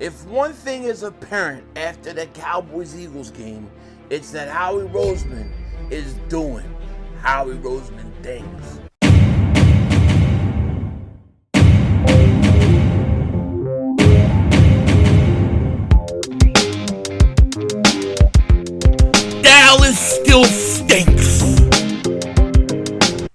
If one thing is apparent after the Cowboys-Eagles game, it's that Howie Roseman is doing Howie Roseman things. Dallas still stinks.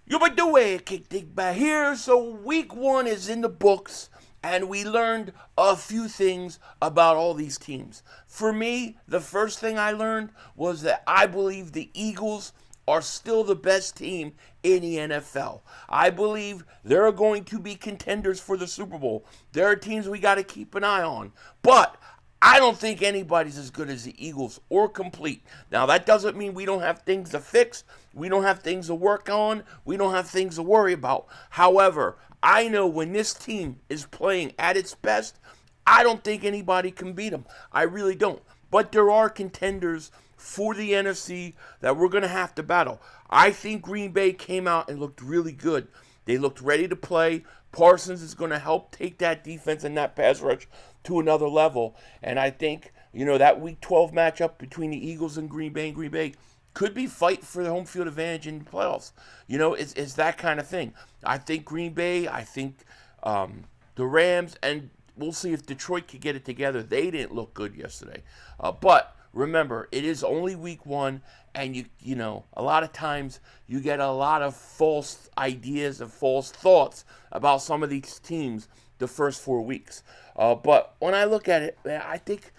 You do a kick Dingbat here. So week 1 is in the books, and we learned a few things about all these teams. For me, the first thing I learned was that I believe the Eagles are still the best team in the NFL. I believe they're going to be contenders for the Super Bowl. There are teams we got to keep an eye on. But I don't think anybody's as good as the Eagles or complete. Now, that doesn't mean we don't have things to fix. We don't have things to work on. We don't have things to worry about. However, I know when this team is playing at its best, I don't think anybody can beat them. I really don't. But there are contenders for the NFC that we're going to have to battle. I think Green Bay came out and looked really good. They looked ready to play. Parsons is going to help take that defense and that pass rush to another level. And I think, that Week 12 matchup between the Eagles and Green Bay could be fight for the home field advantage in the playoffs. It's that kind of thing. I think Green Bay, I think the Rams, and we'll see if Detroit can get it together. They didn't look good yesterday. But remember, it is only week 1, and a lot of times you get a lot of false ideas and false thoughts about some of these teams the first 4 weeks. But when I look at it, man, I think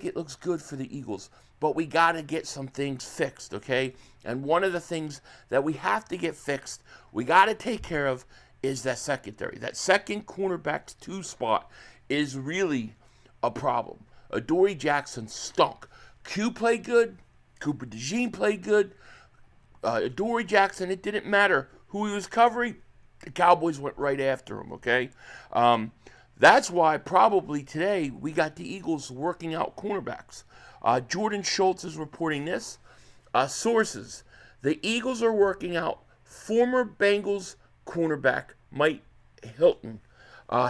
it looks good for the Eagles. But we got to get some things fixed, okay? And one of the things that we have to get fixed, we got to take care of, is that secondary. That second cornerback 2 spot is really a problem. Adoree Jackson stunk. Q played good. Cooper Dejean played good. Adoree Jackson, it didn't matter who he was covering. The Cowboys went right after him, okay? That's why probably today we got the Eagles working out cornerbacks. Jordan Schultz is reporting this. Sources, the Eagles are working out former Bengals cornerback Mike Hilton.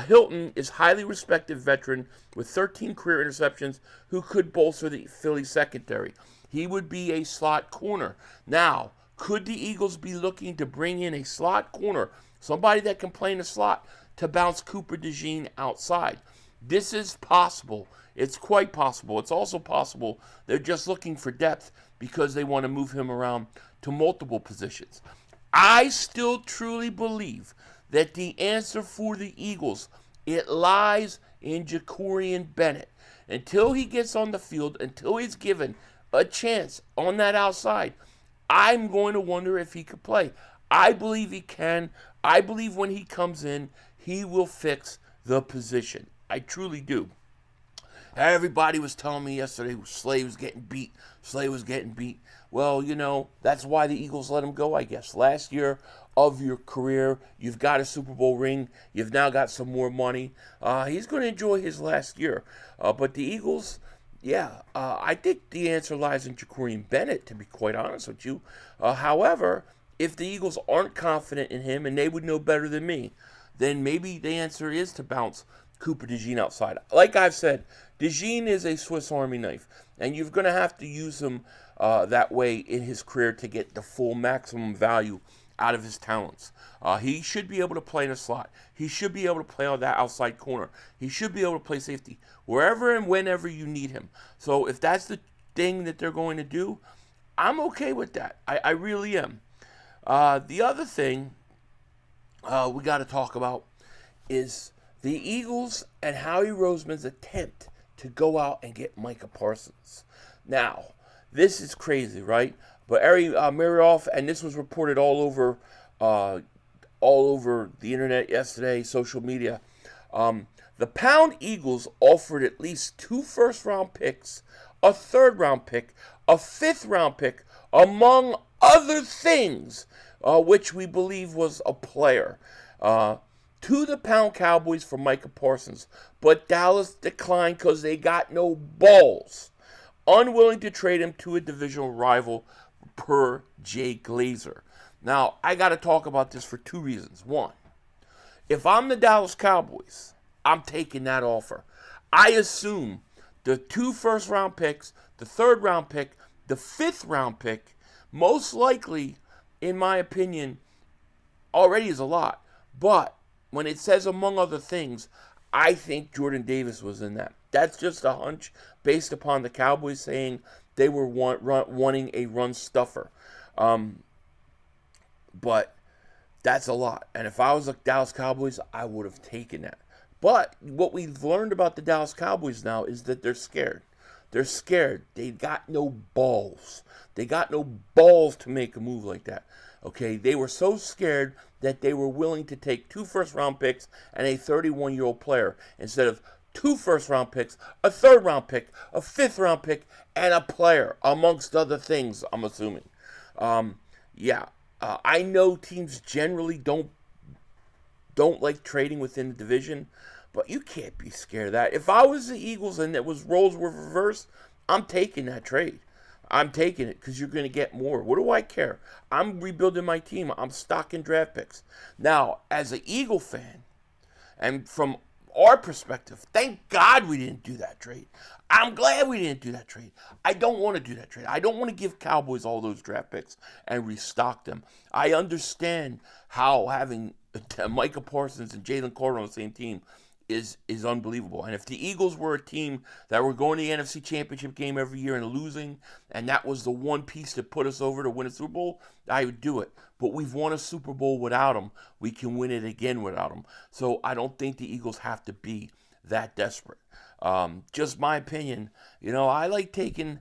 Hilton is highly respected veteran with 13 career interceptions who could bolster the Philly secondary. He would be a slot corner. Now, could the Eagles be looking to bring in a slot corner, somebody that can play in the slot, to bounce Cooper Dejean outside? This is possible. It's quite possible. It's also possible they're just looking for depth because they want to move him around to multiple positions. I still truly believe that the answer for the Eagles, it lies in Jacorian Bennett. Until he gets on the field, until he's given a chance on that outside, I'm going to wonder if he could play. I believe he can. I believe when he comes in, he will fix the position. I truly do. Everybody was telling me yesterday Slay was getting beat. Slay was getting beat. Well, that's why the Eagles let him go, I guess. Last year of your career, you've got a Super Bowl ring. You've now got some more money. He's going to enjoy his last year. But the Eagles, I think the answer lies in Jacorian Bennett, to be quite honest with you. However, if the Eagles aren't confident in him, and they would know better than me, then maybe the answer is to bounce Cooper Dejean outside. Like I've said, Dejean is a Swiss Army knife, and you're going to have to use him that way in his career to get the full maximum value out of his talents. He should be able to play in a slot. He should be able to play on that outside corner. He should be able to play safety wherever and whenever you need him. So if that's the thing that they're going to do, I'm okay with that. I really am. The other thing we got to talk about is the Eagles and Howie Roseman's attempt to go out and get Micah Parsons. Now, this is crazy, right? But Ari Marioff, and this was reported all over the internet yesterday, social media. The Pound Eagles offered at least 2 first-round picks, a third-round pick, a fifth-round pick, among other things, which we believe was a player, to the Pound Cowboys for Micah Parsons. But Dallas declined because they got no balls, unwilling to trade him to a divisional rival, per Jay Glazer. Now, I got to talk about this for 2 reasons. One, if I'm the Dallas Cowboys, I'm taking that offer. I assume the 2 first-round picks, the 3rd-round pick, the 5th-round pick, most likely, in my opinion, already is a lot. But when it says among other things, I think Jordan Davis was in that. That's just a hunch based upon the Cowboys saying they were wanting a run stuffer. But that's a lot. And if I was the Dallas Cowboys, I would have taken that. But what we've learned about the Dallas Cowboys now is that they're scared. They're scared. They got no balls. They got no balls to make a move like that. Okay, they were so scared that they were willing to take 2 first-round picks and a 31-year-old player instead of 2 first-round picks, a 3rd-round pick, a 5th-round pick, and a player, amongst other things, I'm assuming. I know teams generally don't like trading within the division, but you can't be scared of that. If I was the Eagles and it was roles were reversed, I'm taking that trade. I'm taking it because you're going to get more. What do I care? I'm rebuilding my team. I'm stocking draft picks. Now, as an Eagle fan, and from our perspective, thank God we didn't do that trade. I'm glad we didn't do that trade. I don't want to do that trade. I don't want to give Cowboys all those draft picks and restock them. I understand how having Micah Parsons and Jalen Carter on the same team is unbelievable. And if the Eagles were a team that were going to the NFC Championship game every year and losing, and that was the one piece that put us over to win a Super Bowl, I would do it. But we've won a Super Bowl without them. We can win it again without them. So I don't think the Eagles have to be that desperate. Just my opinion. I like taking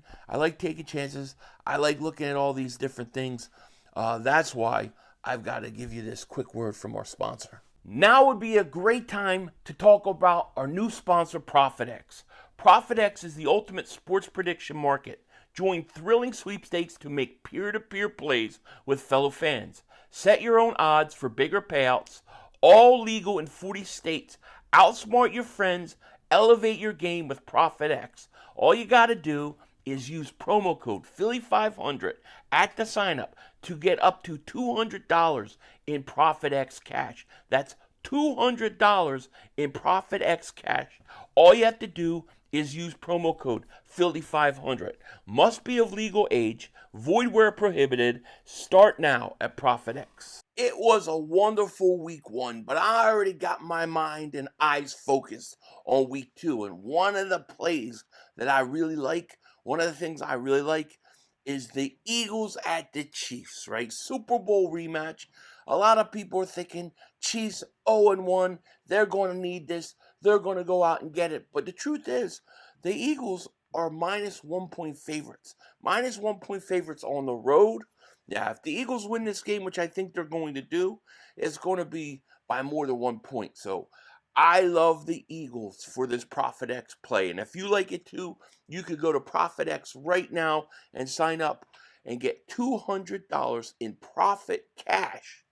chances. I like looking at all these different things. That's why I've got to give you this quick word from our sponsor. Now would be a great time to talk about our new sponsor, ProfitX. ProfitX is the ultimate sports prediction market. Join thrilling sweepstakes to make peer-to-peer plays with fellow fans. Set your own odds for bigger payouts. All legal in 40 states. Outsmart your friends. Elevate your game with ProfitX. All you got to do is use promo code Philly500 at the sign up to get up to $200 in ProfitX cash. That's $200 in ProfitX cash. All you have to do is use promo code Philly500. Must be of legal age. Void where prohibited. Start now at ProfitX. It was a wonderful week 1, but I already got my mind and eyes focused on week 2. And one of the plays that I really like, one of the things I really like is the Eagles at the Chiefs, right? Super Bowl rematch. A lot of people are thinking Chiefs 0-1. They're going to need this. They're going to go out and get it. But the truth is, the Eagles are -1 point favorites. -1 point favorites on the road. Yeah, if the Eagles win this game, which I think they're going to do, it's going to be by more than 1 point. So I love the Eagles for this ProfitX play. And if you like it too, you could go to ProfitX right now and sign up and get $200 in profit cash.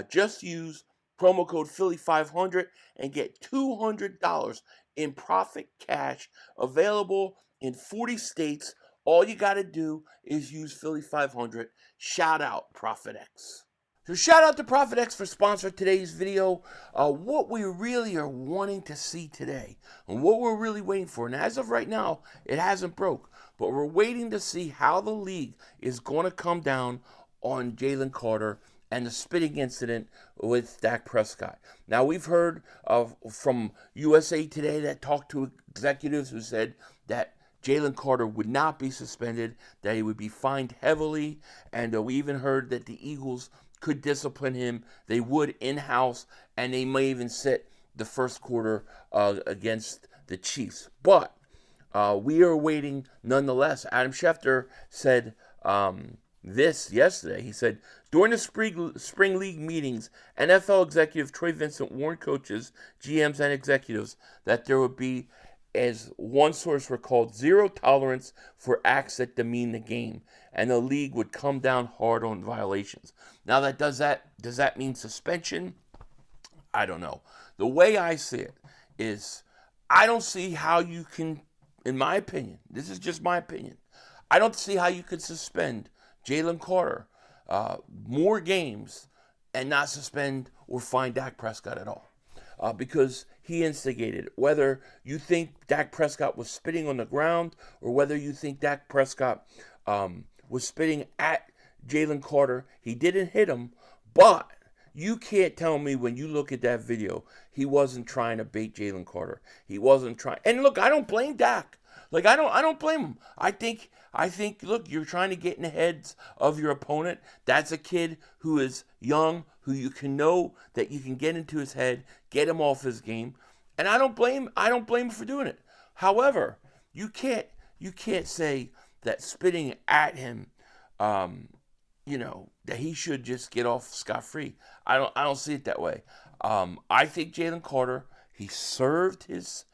Just use promo code Philly500 and get $200 in profit cash available in 40 states. All you got to do is use Philly500. Shout out ProfitX. So shout out to ProfitX for sponsoring today's video. What we really are wanting to see today and what we're really waiting for. And as of right now, it hasn't broke. But we're waiting to see how the league is going to come down on Jalen Carter and the spitting incident with Dak Prescott. Now, we've heard from USA Today that talked to executives who said that Jalen Carter would not be suspended, that he would be fined heavily, and we even heard that the Eagles could discipline him. They would in-house, and they may even sit the first quarter against the Chiefs. But we are waiting nonetheless. Adam Schefter said this yesterday. He said, during the spring league meetings, NFL executive Troy Vincent warned coaches, GMs, and executives that there would be, as one source recalled, zero tolerance for acts that demean the game, and the league would come down hard on violations. Now, does that mean suspension? I don't know. The way I see it is, I don't see how you can, in my opinion, this is just my opinion, I don't see how you could suspend Jalen Carter more games and not suspend or fine Dak Prescott at all. because he instigated it. Whether you think Dak Prescott was spitting on the ground or whether you think Dak Prescott was spitting at Jalen Carter, he didn't hit him, but you can't tell me when you look at that video he wasn't trying to bait Jalen Carter. He wasn't trying. And look, I don't blame Dak. Like I don't blame him. I think look, you're trying to get in the heads of your opponent. That's a kid who is young, who you can know that you can get into his head, get him off his game. And I don't blame him for doing it. However, you can't say that spitting at him that he should just get off scot-free. I don't see it that way. I think Jalen Carter, he served his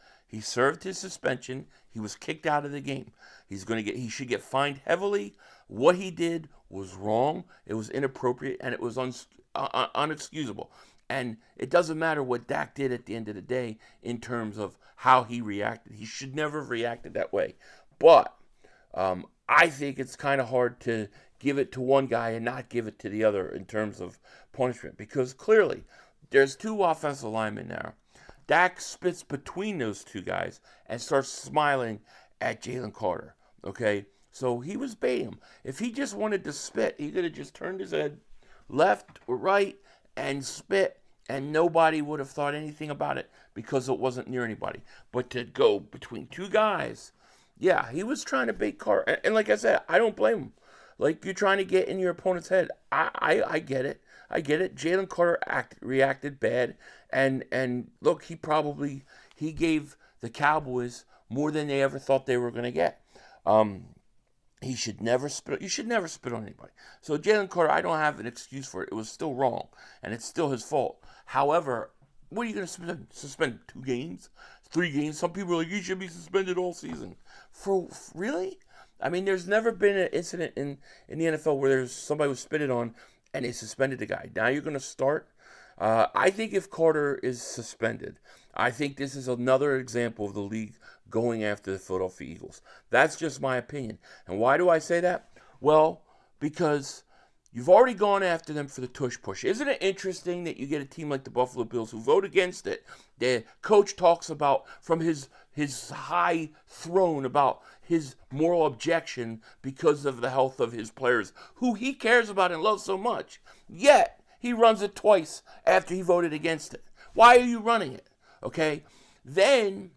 suspension. He was kicked out of the game. He should get fined heavily. What he did was wrong. It was inappropriate, and it was unexcusable. And it doesn't matter what Dak did at the end of the day in terms of how he reacted. He should never have reacted that way. But I think it's kind of hard to give it to one guy and not give it to the other in terms of punishment, because clearly there's two offensive linemen there. Dak spits between those two guys and starts smiling at Jalen Carter. Okay, so he was baiting him. If he just wanted to spit, he could have just turned his head left or right and spit, and nobody would have thought anything about it because it wasn't near anybody. But to go between two guys, yeah, he was trying to bait Carter. And like I said, I don't blame him. Like, you're trying to get in your opponent's head. I get it. I get it. Jalen Carter reacted bad. And look, he gave the Cowboys more than they ever thought they were going to get. You should never spit on anybody. So Jalen Carter, I don't have an excuse for it. It was still wrong, and it's still his fault. However, what are you going to suspend 2 games, 3 games? Some people are like, you should be suspended all season. For really? I mean, there's never been an incident in the NFL where there's somebody was spitted on and they suspended the guy. Now you're going to start. I think if Carter is suspended, I think this is another example of the league going after the Philadelphia Eagles. That's just my opinion. And why do I say that? Well, because you've already gone after them for the tush push. Isn't it interesting that you get a team like the Buffalo Bills who vote against it? The coach talks about from his high throne about his moral objection because of the health of his players, who he cares about and loves so much. Yet, he runs it twice after he voted against it. Why are you running it? Okay? Then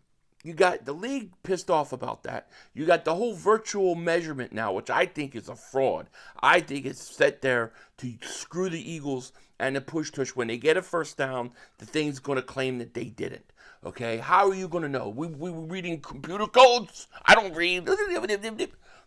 you got the league pissed off about that. You got the whole virtual measurement now, which I think is a fraud. I think it's set there to screw the Eagles and the push-tush. When they get a first down, the thing's going to claim that they didn't. Okay? How are you going to know? We were reading computer codes. I don't read.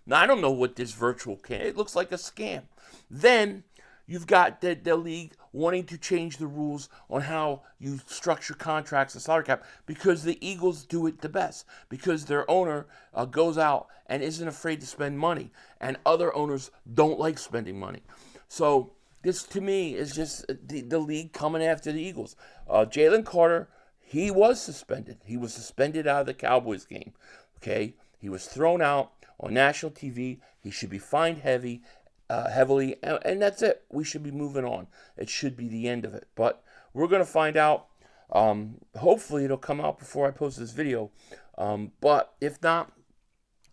Now, I don't know what this virtual can. It looks like a scam. Then you've got the league wanting to change the rules on how you structure contracts and salary cap because the Eagles do it the best. Because their owner goes out and isn't afraid to spend money. And other owners don't like spending money. So this, to me, is just the league coming after the Eagles. Jalen Carter, he was suspended. He was suspended out of the Cowboys game. Okay? He was thrown out on national TV. He should be fined heavily, and that's it. We should be moving on. It should be the end of it. But we're going to find out. Hopefully, it'll come out before I post this video. But if not,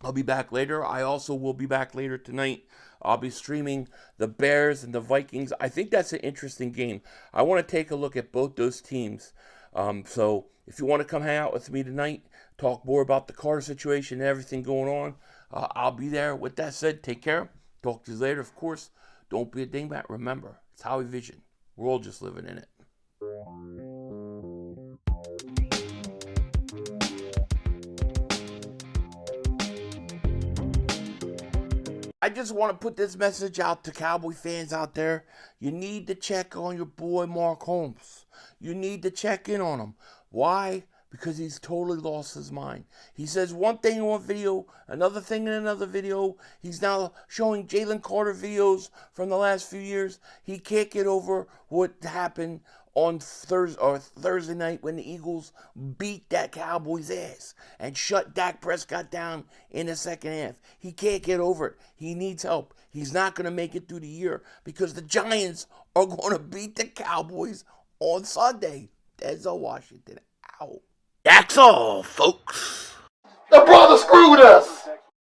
I'll be back later. I also will be back later tonight. I'll be streaming the Bears and the Vikings. I think that's an interesting game. I want to take a look at both those teams. So if you want to come hang out with me tonight, talk more about the Carter situation and everything going on, I'll be there. With that said, take care. Talk to you later, of course. Don't be a dingbat. Remember, it's Howie Vision. We're all just living in it. I just want to put this message out to Cowboy fans out there. You need to check on your boy Mark Holmes. You need to check in on him. Why? Because he's totally lost his mind. He says one thing in one video, another thing in another video. He's now showing Jalen Carter videos from the last few years. He can't get over what happened on Thursday night when the Eagles beat that Cowboys' ass and shut Dak Prescott down in the second half. He can't get over it. He needs help. He's not going to make it through the year because the Giants are going to beat the Cowboys on Sunday. Denzel Washington out. That's all, folks. The brother screwed us.